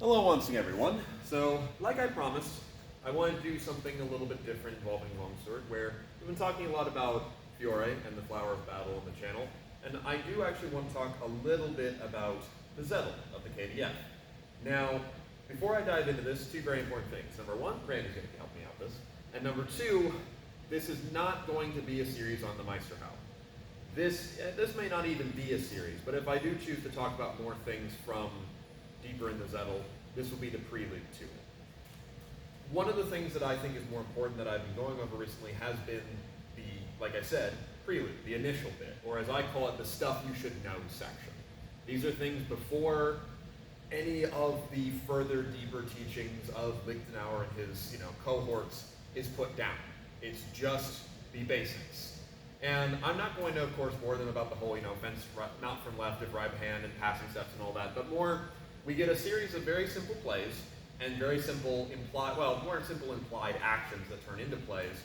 Hello once again, everyone. So, like I promised, I wanted to do something a little bit different involving longsword, where we've been talking a lot about Fiore and the Flower of Battle on the channel, and I do actually want to talk a little bit about the Zettel of the KDF. Now, before I dive into this, two very important things. Number one, Randy's going to help me out with this, and number two, this is not going to be a series on the Meisterhau. This may not even be a series, but if I do choose to talk about more things from deeper in the Zettel, this will be the prelude to it. One of the things that I think is more important that I've been going over recently has been the, like I said, prelude, the initial bit, or as I call it, the stuff you should know section. These are things before any of the further, deeper teachings of Lichtenauer and his cohorts is put down. It's just the basics. And I'm not going to, of course, bore them about the whole, fence not from left of right hand and passing steps and all that, but more, we get a series of very simple plays and very simple more simple implied actions that turn into plays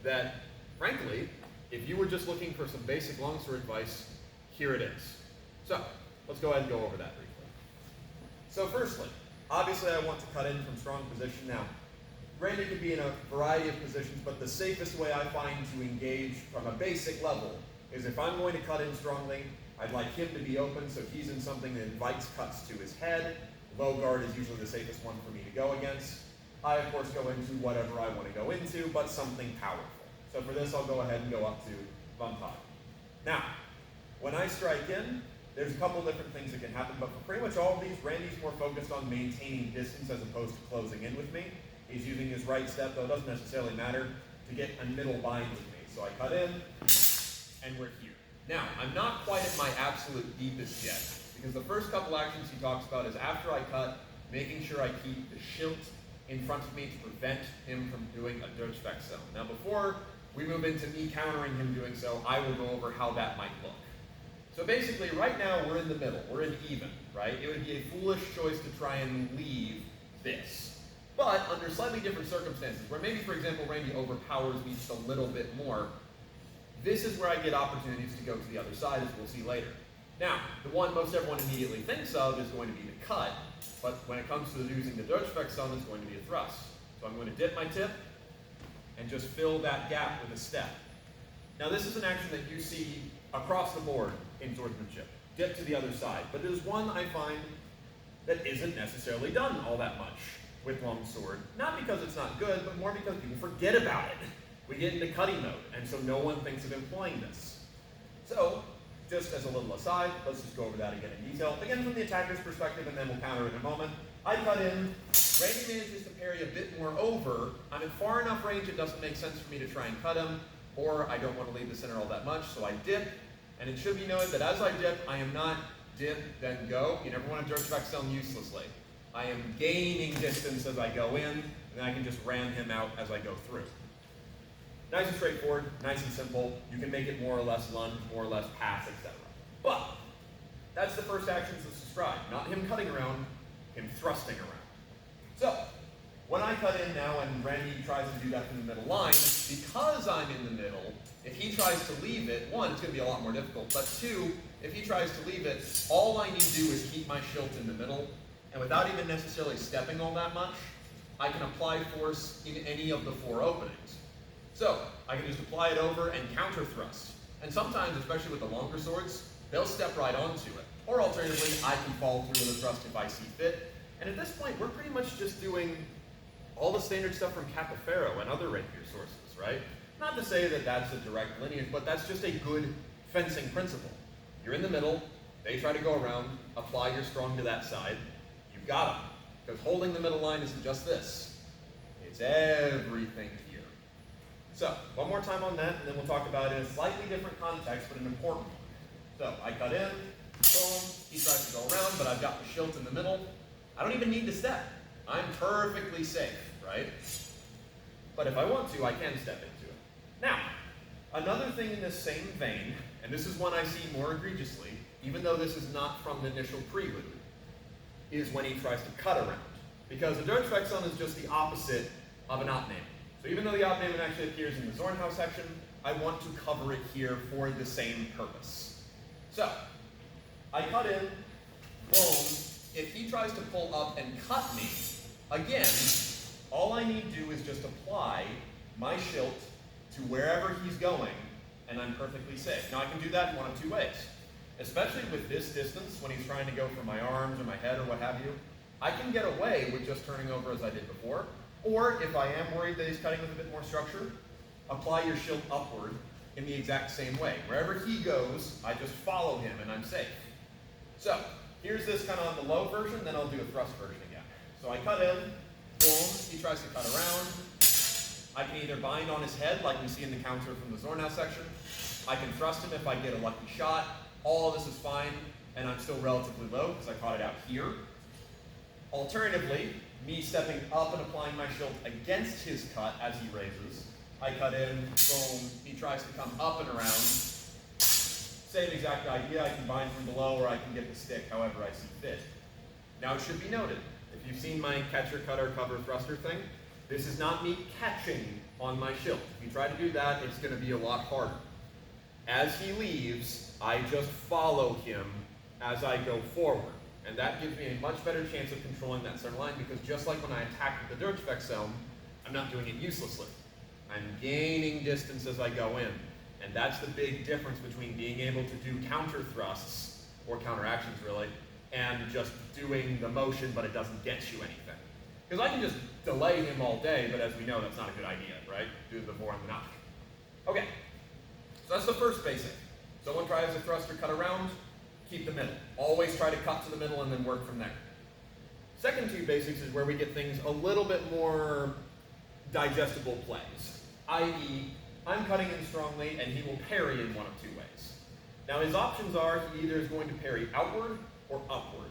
that, frankly, if you were just looking for some basic longsword advice, here it is. So, let's go ahead and go over that briefly. So firstly, obviously I want to cut in from strong position. Now, Randy could be in a variety of positions, but the safest way I find to engage from a basic level is if I'm going to cut in strongly, I'd like him to be open so he's in something that invites cuts to his head. Low guard is usually the safest one for me to go against. I, of course, go into whatever I want to go into, but something powerful. So for this, I'll go ahead and go up to Vampire. Now, when I strike in, there's a couple different things that can happen, but for pretty much all of these, Randy's more focused on maintaining distance as opposed to closing in with me. He's using his right step, though it doesn't necessarily matter, to get a middle bind with me. So I cut in, and we're here. Now, I'm not quite at my absolute deepest yet, because the first couple actions he talks about is after I cut, making sure I keep the schild in front of me to prevent him from doing a Durchwechsel. Now, before we move into me countering him doing so, I will go over how that might look. So basically, right now, we're in the middle. We're in even, right? It would be a foolish choice to try and leave this. But under slightly different circumstances, where maybe, for example, Randy overpowers me just a little bit more, this is where I get opportunities to go to the other side, as we'll see later. Now, the one most everyone immediately thinks of is going to be the cut, but when it comes to using the Durchwechsel, it's going to be a thrust. So I'm going to dip my tip and just fill that gap with a step. Now, this is an action that you see across the board in swordsmanship. Dip to the other side. But there's one I find that isn't necessarily done all that much with longsword. Not because it's not good, but more because people forget about it. We get into cutting mode, and so no one thinks of employing this. So, just as a little aside, let's just go over that again in detail. Again, from the attacker's perspective, and then we'll counter in a moment. I cut in, Randy manages to parry a bit more over. I'm in far enough range it doesn't make sense for me to try and cut him, or I don't want to leave the center all that much, so I dip. And it should be noted that as I dip, I am not dip, then go. You never want to Durchwechseln uselessly. I am gaining distance as I go in, and then I can just ram him out as I go through. Nice and straightforward, nice and simple. You can make it more or less lunge, more or less pass, etc. But that's the first actions that's described. Not him cutting around, him thrusting around. So, when I cut in now and Randy tries to do that from the middle line, because I'm in the middle, if he tries to leave it, one, it's going to be a lot more difficult, but two, if he tries to leave it, all I need to do is keep my schild in the middle, and without even necessarily stepping all that much, I can apply force in any of the four openings. So, I can just apply it over and counter thrust. And sometimes, especially with the longer swords, they'll step right onto it. Or alternatively, I can fall through with a thrust if I see fit. And at this point, we're pretty much just doing all the standard stuff from Capoferro and other rapier sources, right? Not to say that that's a direct lineage, but that's just a good fencing principle. You're in the middle, they try to go around, apply your strong to that side, you've got them. Because holding the middle line isn't just this, it's everything here. So, one more time on that, and then we'll talk about it in a slightly different context, but an important one. So, I cut in, boom, he tries to go around, but I've got the schild in the middle. I don't even need to step. I'm perfectly safe, right? But if I want to, I can step into it. Now, another thing in this same vein, and this is one I see more egregiously, even though this is not from the initial prelude, is when he tries to cut around. Because the Durchwechsel is just the opposite of an Abnehmen. So even though the Abnehmen actually appears in the Zornhau section, I want to cover it here for the same purpose. So, I cut in, boom, if he tries to pull up and cut me, again, all I need to do is just apply my shield to wherever he's going, and I'm perfectly safe. Now I can do that in one of two ways. Especially with this distance, when he's trying to go for my arms or my head or what have you, I can get away with just turning over as I did before. Or if I am worried that he's cutting with a bit more structure, apply your shield upward in the exact same way. Wherever he goes, I just follow him and I'm safe. So here's this kind of on the low version, then I'll do a thrust version again. So I cut in, boom, he tries to cut around. I can either bind on his head like we see in the counter from the Zornow section. I can thrust him if I get a lucky shot. All of this is fine, and I'm still relatively low because I caught it out here. Alternatively, me stepping up and applying my shield against his cut as he raises. I cut in, boom, he tries to come up and around. Same exact idea, I can bind from below or I can get the stick however I see fit. Now it should be noted, if you've seen my catcher, cutter, cover, thruster thing, this is not me catching on my shield. If you try to do that, it's going to be a lot harder. As he leaves, I just follow him as I go forward. And that gives me a much better chance of controlling that center line because just like when I attacked with the Durchwechseln, I'm not doing it uselessly. I'm gaining distance as I go in. And that's the big difference between being able to do counter thrusts, or counter actions really, and just doing the motion but it doesn't get you anything. Because I can just delay him all day, but as we know, that's not a good idea, right? Do the before and the knock. Okay, so that's the first basic. Someone tries a thrust or cut around, keep the middle. Always try to cut to the middle and then work from there. Second two basics is where we get things a little bit more digestible plays, i.e., I'm cutting in strongly and he will parry in one of two ways. Now his options are he either is going to parry outward or upward.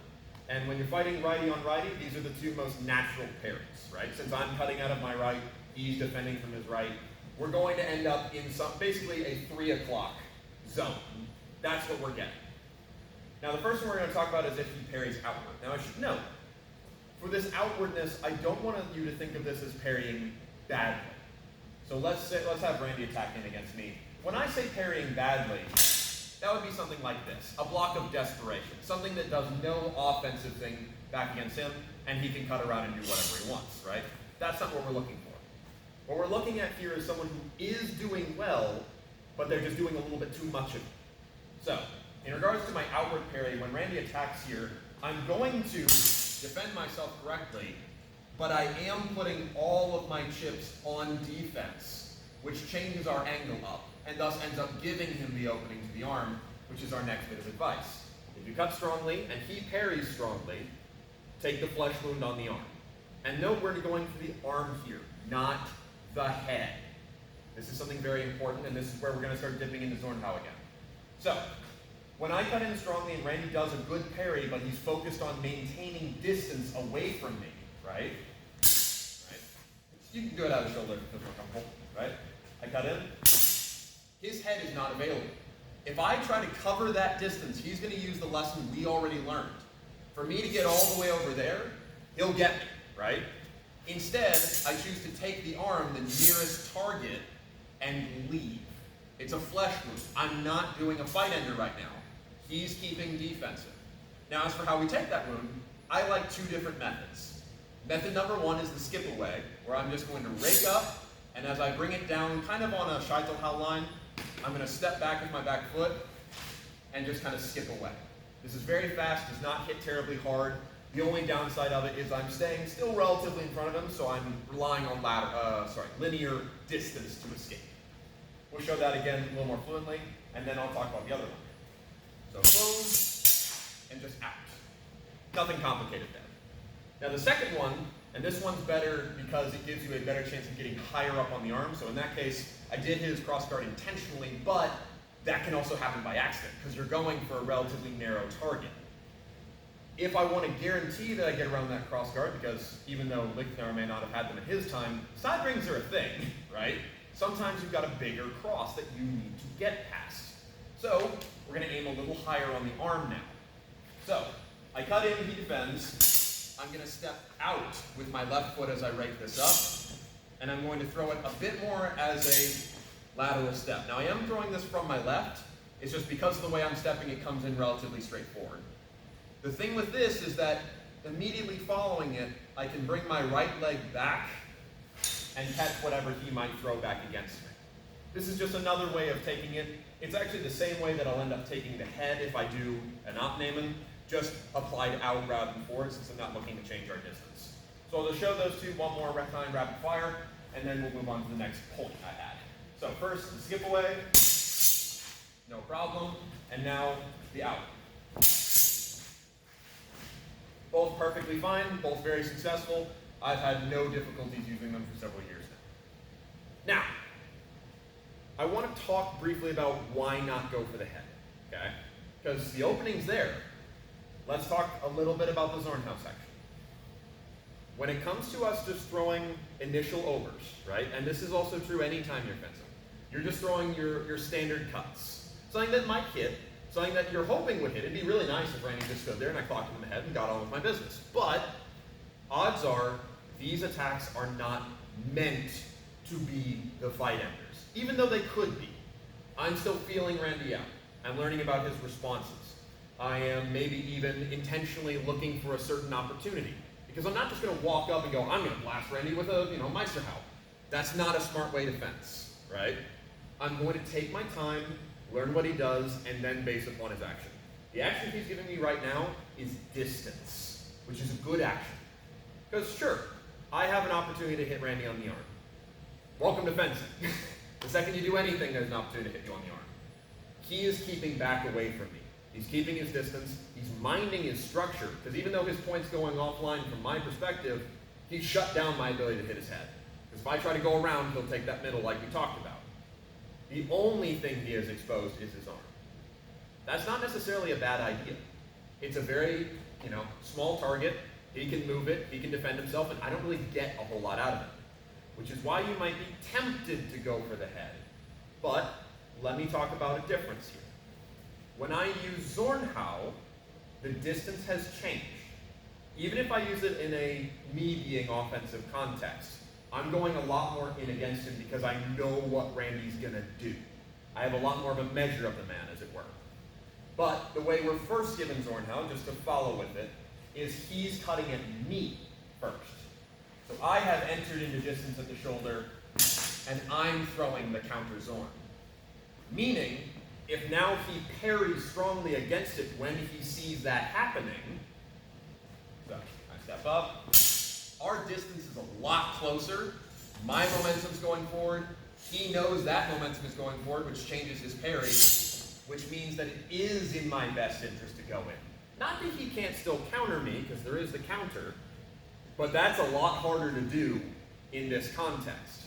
And when you're fighting righty on righty, these are the two most natural parries, right? Since I'm cutting out of my right, he's defending from his right, we're going to end up in basically a 3 o'clock zone. That's what we're getting. Now the first one we're going to talk about is if he parries outward. Now I should note, for this outwardness, I don't want you to think of this as parrying badly. So let's have Randy attack in against me. When I say parrying badly, that would be something like this, a block of desperation, something that does no offensive thing back against him, and he can cut around and do whatever he wants, right? That's not what we're looking for. What we're looking at here is someone who is doing well, but they're just doing a little bit too much of it. So, in regards to my outward parry, when Randy attacks here, I'm going to defend myself correctly, but I am putting all of my chips on defense, which changes our angle up, and thus ends up giving him the opening to the arm, which is our next bit of advice. If you cut strongly, and he parries strongly, take the flesh wound on the arm. And note we're going for the arm here, not the head. This is something very important, and this is where we're going to start dipping into Zornhau again. So, when I cut in strongly and Randy does a good parry, but he's focused on maintaining distance away from me, right? You can do it out of shoulder if it feels more comfortable, right? I cut in. His head is not available. If I try to cover that distance, he's going to use the lesson we already learned. For me to get all the way over there, he'll get me, right? Instead, I choose to take the arm, the nearest target, and leave. It's a flesh move. I'm not doing a fight ender right now. He's keeping defensive. Now, as for how we take that wound, I like two different methods. Method number one is the skip away, where I'm just going to rake up, and as I bring it down kind of on a Scheitelhau line, I'm going to step back with my back foot and just kind of skip away. This is very fast, does not hit terribly hard. The only downside of it is I'm staying still relatively in front of him, so I'm relying on linear distance to escape. We'll show that again a little more fluently, and then I'll talk about the other one. So boom, and just out. Nothing complicated there. Now the second one, and this one's better because it gives you a better chance of getting higher up on the arm. So in that case, I did hit his crossguard intentionally, but that can also happen by accident because you're going for a relatively narrow target. If I want to guarantee that I get around that crossguard, because even though Lichtner may not have had them at his time, side rings are a thing, right? Sometimes you've got a bigger cross that you need to get past. So we're going to aim a little higher on the arm now. So I cut in, he defends. I'm going to step out with my left foot as I rake this up, and I'm going to throw it a bit more as a lateral step. Now I am throwing this from my left. It's just because of the way I'm stepping, it comes in relatively straightforward. The thing with this is that immediately following it, I can bring my right leg back and catch whatever he might throw back against me. This is just another way of taking it. It's actually the same way that I'll end up taking the head if I do an Abnehmen, just applied out rather than forward since I'm not looking to change our distance. So I'll just show those two one more time rapid fire, and then we'll move on to the next point I had. So first, the skip away, no problem, and now the out. Both perfectly fine, both very successful. I've had no difficulties using them for several years now. Now, I want to talk briefly about why not go for the head, okay? Because the opening's there. Let's talk a little bit about the Zornhau section. When it comes to us just throwing initial overs, right? And this is also true anytime you're fencing. You're just throwing your standard cuts. Something that might hit, something that you're hoping would hit. It'd be really nice if Randy just stood there and I clocked him in the head and got on with my business. But odds are these attacks are not meant to be the fight enders. Even though they could be. I'm still feeling Randy out. I'm learning about his responses. I am maybe even intentionally looking for a certain opportunity. Because I'm not just going to walk up and go, I'm going to blast Randy with a Meisterhau. That's not a smart way to fence, right? I'm going to take my time, learn what he does, and then base upon his action. The action he's giving me right now is distance, which is a good action. Because sure, I have an opportunity to hit Randy on the arm. Welcome to fencing. The second you do anything, there's an opportunity to hit you on the arm. He is keeping back away from me. He's keeping his distance. He's minding his structure, because even though his point's going offline from my perspective, he's shut down my ability to hit his head. Because if I try to go around, he'll take that middle like we talked about. The only thing he has exposed is his arm. That's not necessarily a bad idea. It's a very, small target. He can move it, he can defend himself, and I don't really get a whole lot out of it. Which is why you might be tempted to go for the head. But let me talk about a difference here. When I use Zornhau, the distance has changed. Even if I use it in a me being offensive context, I'm going a lot more in against him because I know what Randy's going to do. I have a lot more of a measure of the man, as it were. But the way we're first given Zornhau, just to follow with it, is he's cutting at me first. So I have entered into distance at the shoulder, and I'm throwing the counter Zorn. Meaning, if now he parries strongly against it when he sees that happening, so I step up, our distance is a lot closer, my momentum's going forward, he knows that momentum is going forward, which changes his parry, which means that it is in my best interest to go in. Not that he can't still counter me, because there is the counter, but that's a lot harder to do in this context.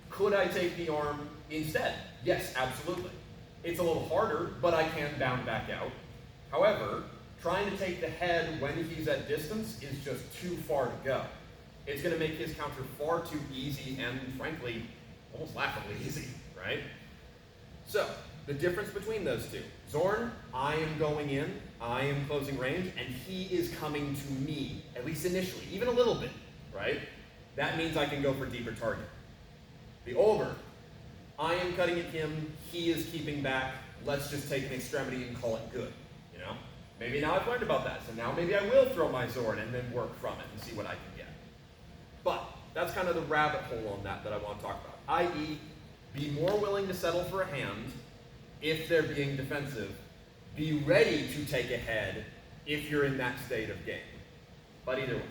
Could I take the arm instead? Yes, absolutely. It's a little harder, but I can bound back out. However, trying to take the head when he's at distance is just too far to go. It's going to make his counter far too easy and, frankly, almost laughably easy, right? So, the difference between those two. Zorn, I am going in, I am closing range, and he is coming to me, at least initially, even a little bit, right? That means I can go for deeper target. The over, I am cutting at him, he is keeping back, let's just take an extremity and call it good, Maybe now I've learned about that, so now maybe I will throw my Zorn and then work from it and see what I can get. But that's kind of the rabbit hole on that I want to talk about, i.e., be more willing to settle for a hand if they're being defensive. Be ready to take a head if you're in that state of game. But either way,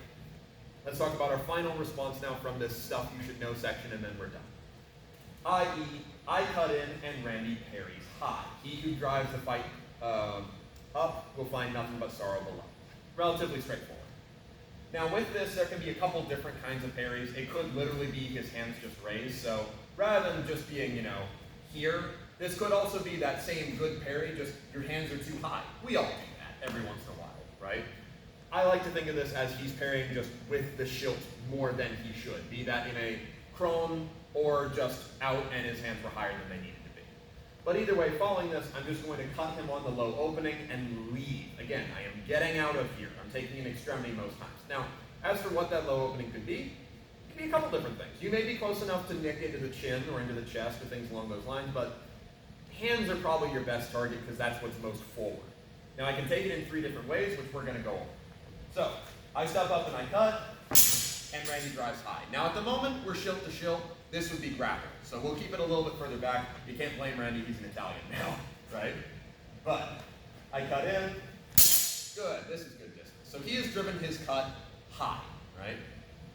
let's talk about our final response now from this stuff you should know section, and then we're done. I.e., I cut in and Randy parries high. He who drives the fight up will find nothing but sorrow below. Relatively straightforward. Now with this, there can be a couple different kinds of parries. It could literally be his hands just raised, so rather than just being, here, this could also be that same good parry, just your hands are too high. We all do that every once in a while, right? I like to think of this as he's parrying just with the shield more than he should, be that in a crone or just out and his hands were higher than they needed to be. But either way, following this, I'm just going to cut him on the low opening and leave. Again, I am getting out of here. I'm taking an extremity most times. Now, as for what that low opening could be, it could be a couple different things. You may be close enough to nick into the chin or into the chest or things along those lines, but hands are probably your best target because that's what's most forward. Now I can take it in 3 different ways, which we're going to go over. So I step up and I cut, and Randy drives high. Now at the moment, we're shield to shield. This would be grapple. So we'll keep it a little bit further back. You can't blame Randy, he's an Italian now, right? But I cut in. Good, this is good distance. So he has driven his cut high, right?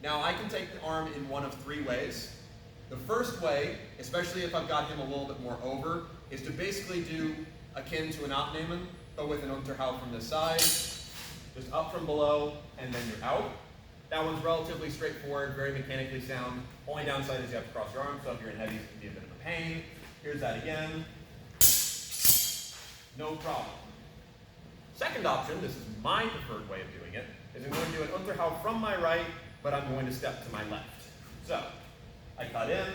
Now I can take the arm in one of 3 ways. The first way, especially if I've got him a little bit more over, is to basically do akin to an Abnehmen, but with an Unterhau from this side, just up from below, and then you're out. That one's relatively straightforward, very mechanically sound. Only downside is you have to cross your arms, so if you're in heavies, it can be a bit of a pain. Here's that again. No problem. Second option, this is my preferred way of doing it, is I'm going to do an Unterhau from my right, but I'm going to step to my left. So, I cut in,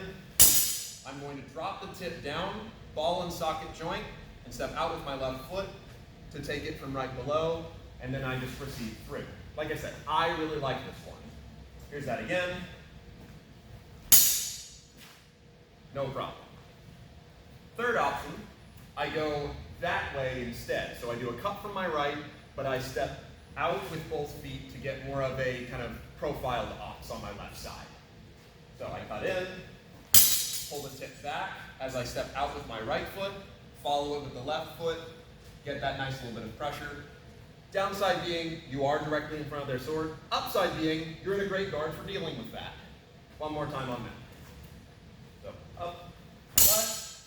I'm going to drop the tip down, ball and socket joint, and step out with my left foot to take it from right below, and then I just proceed through. Like I said, I really like this one. Here's that again. No problem. Third option, I go that way instead. So I do a cut from my right, but I step out with both feet to get more of a kind of profiled ox on my left side. So I cut in, pull the tip back as I step out with my right foot, follow it with the left foot, get that nice little bit of pressure. Downside being, you are directly in front of their sword. Upside being, you're in a great guard for dealing with that. One more time on that. So, up, cut,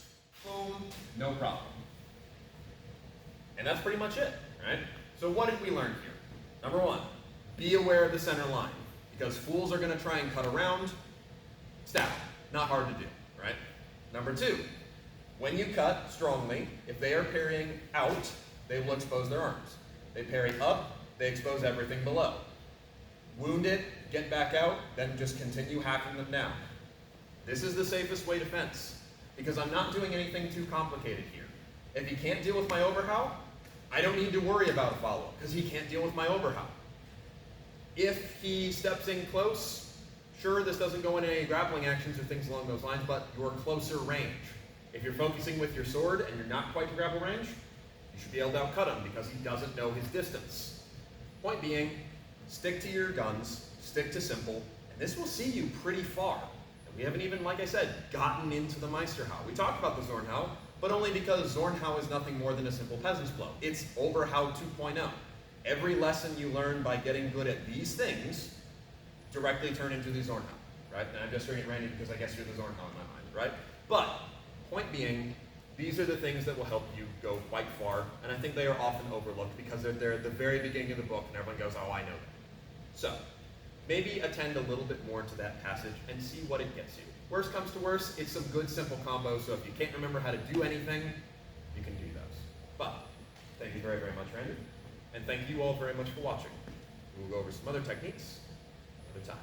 boom, no problem. And that's pretty much it, right? So what did we learn here? Number 1, be aware of the center line, because fools are gonna try and cut around. Stab, not hard to do, right? Number 2, when you cut strongly, if they are parrying out, they will expose their arms. They parry up, they expose everything below. Wound it, get back out, then just continue hacking them down. This is the safest way to fence, because I'm not doing anything too complicated here. If he can't deal with my Oberhau, I don't need to worry about a follow-up, because he can't deal with my Oberhau. If he steps in close, sure, this doesn't go into any grappling actions or things along those lines, but you're closer range. If you're focusing with your sword and you're not quite in grapple range, you should be able to outcut him because he doesn't know his distance. Point being, stick to your guns, stick to simple, and this will see you pretty far. And we haven't even, like I said, gotten into the Meisterhau. We talked about the Zornhau, but only because Zornhau is nothing more than a simple peasant's blow. It's Oberhau 2.0. Every lesson you learn by getting good at these things directly turn into the Zornhau, right? And I'm just doing it Randy because I guess you're the Zornhau in my mind, right? But, point being, these are the things that will help you go quite far, and I think they are often overlooked because they're at the very beginning of the book and everyone goes, oh, I know that. So, maybe attend a little bit more to that passage and see what it gets you. Worst comes to worst, it's some good simple combos, so if you can't remember how to do anything, you can do those. But, thank you very, very much, Randy, and thank you all very much for watching. We will go over some other techniques another time.